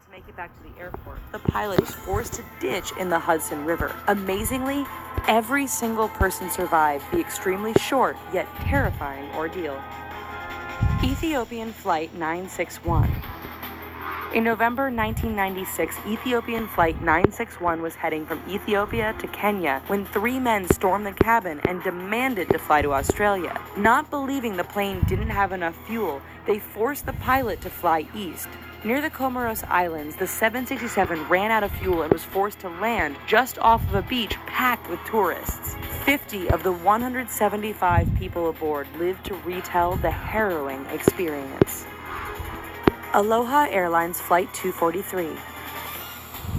to make it back to the airport, the pilot was forced to ditch in the Hudson River. Amazingly, every single person survived the extremely short yet terrifying ordeal. Ethiopian Flight 961. In November 1996, Ethiopian Flight 961 was heading from Ethiopia to Kenya when 3 men stormed the cabin and demanded to fly to Australia. Not believing the plane didn't have enough fuel, they forced the pilot to fly east. Near the Comoros Islands, the 767 ran out of fuel and was forced to land just off of a beach packed with tourists. 50 of the 175 people aboard lived to retell the harrowing experience. Aloha Airlines Flight 243.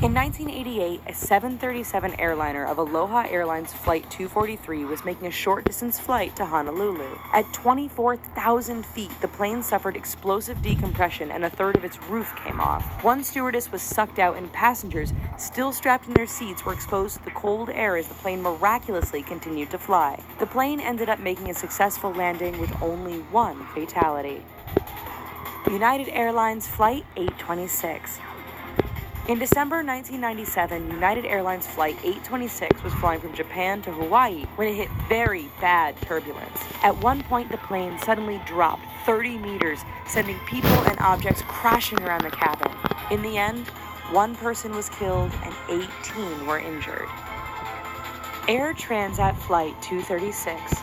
In 1988, a 737 airliner of Aloha Airlines Flight 243 was making a short-distance flight to Honolulu. At 24,000 feet, the plane suffered explosive decompression and a third of its roof came off. One stewardess was sucked out and passengers, still strapped in their seats, were exposed to the cold air as the plane miraculously continued to fly. The plane ended up making a successful landing with only one fatality. United Airlines Flight 826. In December 1997, United Airlines Flight 826 was flying from Japan to Hawaii when it hit very bad turbulence. At one point, the plane suddenly dropped 30 meters, sending people and objects crashing around the cabin. In the end, 1 person was killed and 18 were injured. Air Transat Flight 236.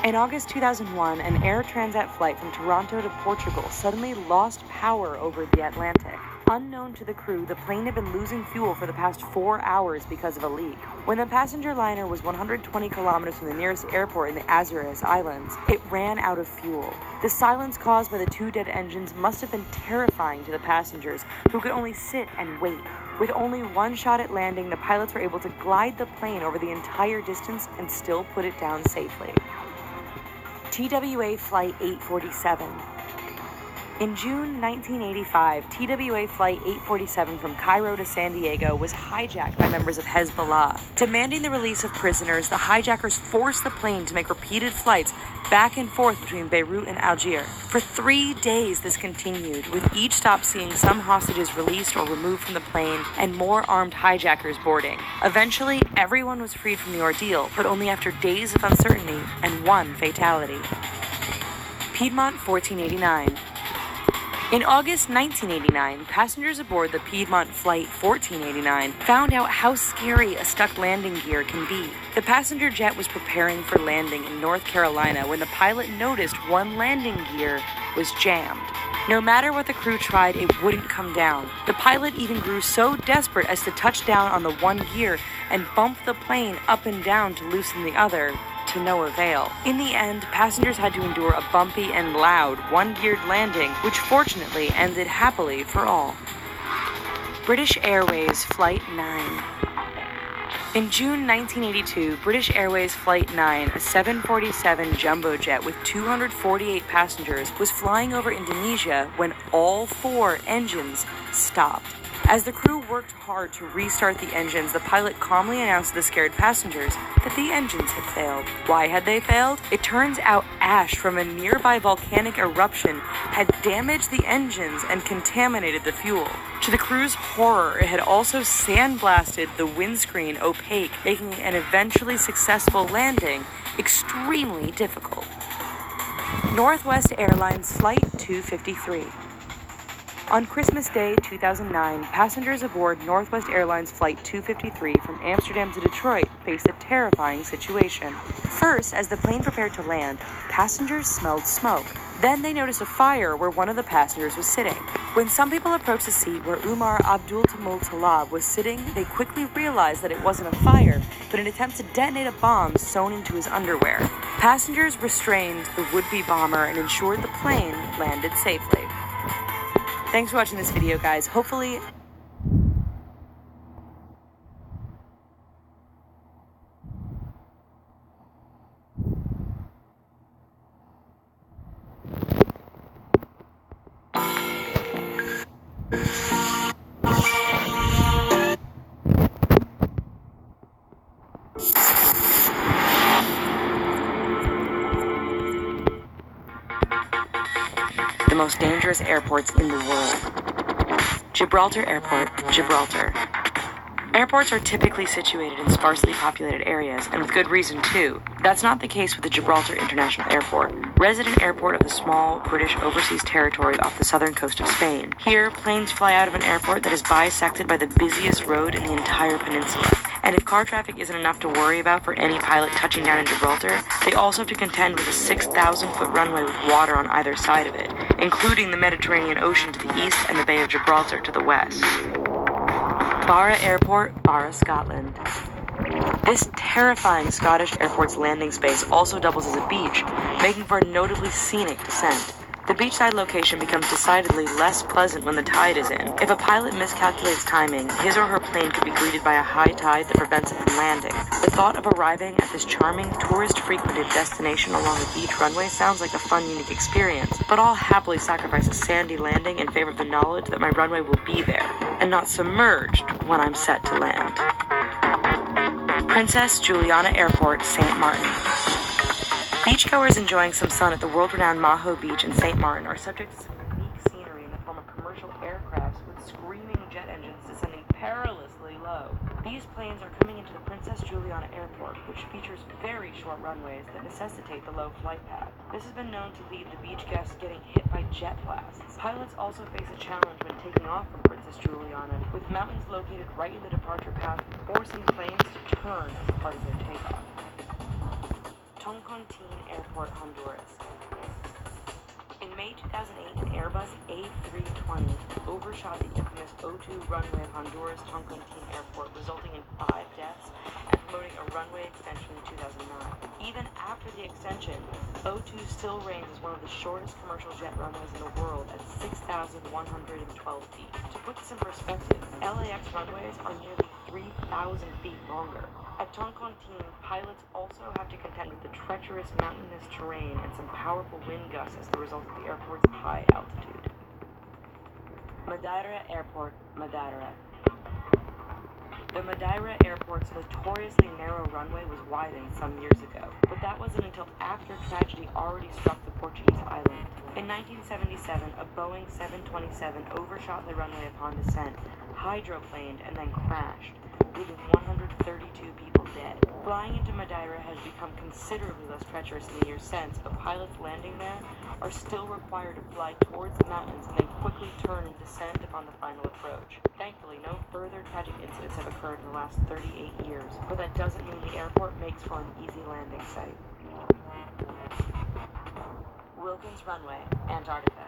In August 2001, an Air Transat flight from Toronto to Portugal suddenly lost power over the Atlantic. Unknown to the crew, the plane had been losing fuel for the past 4 hours because of a leak. When the passenger liner was 120 kilometers from the nearest airport in the Azores Islands, it ran out of fuel. The silence caused by the 2 dead engines must have been terrifying to the passengers, who could only sit and wait. With only 1 shot at landing, the pilots were able to glide the plane over the entire distance and still put it down safely. TWA Flight 847. In June 1985, TWA Flight 847 from Cairo to San Diego was hijacked by members of Hezbollah. Demanding the release of prisoners, the hijackers forced the plane to make repeated flights back and forth between Beirut and Algiers. For 3 days this continued, with each stop seeing some hostages released or removed from the plane and more armed hijackers boarding. Eventually, everyone was freed from the ordeal, but only after days of uncertainty and 1 fatality. Piedmont 1489. In August 1989, passengers aboard the Piedmont Flight 1489 found out how scary a stuck landing gear can be. The passenger jet was preparing for landing in North Carolina when the pilot noticed one landing gear was jammed. No matter what the crew tried, it wouldn't come down. The pilot even grew so desperate as to touch down on the one gear and bump the plane up and down to loosen the other, to no avail. In the end, passengers had to endure a bumpy and loud one-geared landing, which fortunately ended happily for all. British Airways Flight 9. In June 1982, British Airways Flight 9, a 747 jumbo jet with 248 passengers, was flying over Indonesia when all 4 engines stopped. As the crew worked hard to restart the engines, the pilot calmly announced to the scared passengers that the engines had failed. Why had they failed? It turns out ash from a nearby volcanic eruption had damaged the engines and contaminated the fuel. To the crew's horror, it had also sandblasted the windscreen opaque, making an eventually successful landing extremely difficult. Northwest Airlines Flight 253. On Christmas Day 2009, passengers aboard Northwest Airlines Flight 253 from Amsterdam to Detroit faced a terrifying situation. First, as the plane prepared to land, passengers smelled smoke. Then they noticed a fire where one of the passengers was sitting. When some people approached the seat where Umar Abdul Tamul Talab was sitting, they quickly realized that it wasn't a fire, but an attempt to detonate a bomb sewn into his underwear. Passengers restrained the would-be bomber and ensured the plane landed safely. Thanks for watching this video, guys. Hopefully... the most dangerous airports in the world. Gibraltar Airport, Gibraltar. Airports are typically situated in sparsely populated areas, and with good reason too. That's not the case with the Gibraltar International Airport, resident airport of the small British overseas territory off the southern coast of Spain. Here, planes fly out of an airport that is bisected by the busiest road in the entire peninsula. And if car traffic isn't enough to worry about for any pilot touching down in Gibraltar, they also have to contend with a 6,000-foot runway with water on either side of it, including the Mediterranean Ocean to the east and the Bay of Gibraltar to the west. Barra Airport, Barra, Scotland. This terrifying Scottish airport's landing space also doubles as a beach, making for a notably scenic descent. The beachside location becomes decidedly less pleasant when the tide is in. If a pilot miscalculates timing, his or her plane could be greeted by a high tide that prevents it from landing. The thought of arriving at this charming, tourist-frequented destination along a beach runway sounds like a fun, unique experience, but I'll happily sacrifice a sandy landing in favor of the knowledge that my runway will be there, and not submerged when I'm set to land. Princess Juliana Airport, St. Martin. Beachgoers enjoying some sun at the world-renowned Maho Beach in St. Martin are subject to some unique scenery in the form of commercial aircrafts with screaming jet engines descending perilously low. These planes are coming into the Princess Juliana Airport, which features very short runways that necessitate the low flight path. This has been known to lead the beach guests getting hit by jet blasts. Pilots also face a challenge when taking off from Princess Juliana, with mountains located right in the departure path, forcing planes to turn as part of their takeoff. Toncontín Airport, Honduras. In May 2008, an Airbus A320 overshot the infamous O2 runway of Honduras' Toncontín Airport, resulting in 5 deaths and promoting a runway extension in 2009. Even after the extension, O2 still reigns as one of the shortest commercial jet runways in the world at 6,112 feet. To put this in perspective, LAX runways are nearly 3,000 feet longer. At Toncontín, pilots also have to contend with the treacherous mountainous terrain and some powerful wind gusts as the result of the airport's high altitude. Madeira Airport, Madeira. The Madeira Airport's notoriously narrow runway was widened some years ago, but that wasn't until after tragedy already struck the Portuguese island. In 1977, a Boeing 727 overshot the runway upon descent, hydroplaned, and then crashed, leaving 132 people dead. Flying into Madeira has become considerably less treacherous in the years since, but pilots landing there are still required to fly towards the mountains and then quickly turn and descend upon the final approach. Thankfully, no further tragic incidents have occurred in the last 38 years, but that doesn't mean the airport makes for an easy landing site. Wilkins Runway, Antarctica.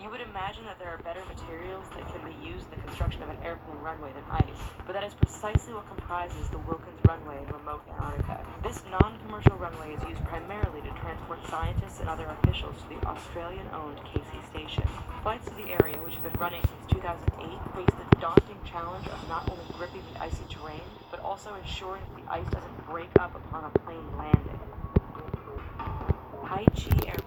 You would imagine that there are better materials that can be used in the construction of an airplane runway than ice, but that is precisely what comprises the Wilkins Runway in remote Antarctica. This non-commercial runway is used primarily to transport scientists and other officials to the Australian-owned Casey Station. Flights to the area, which have been running since 2008, face the daunting challenge of not only gripping the icy terrain, but also ensuring that the ice doesn't break up upon a plane landing. Haichi Airport,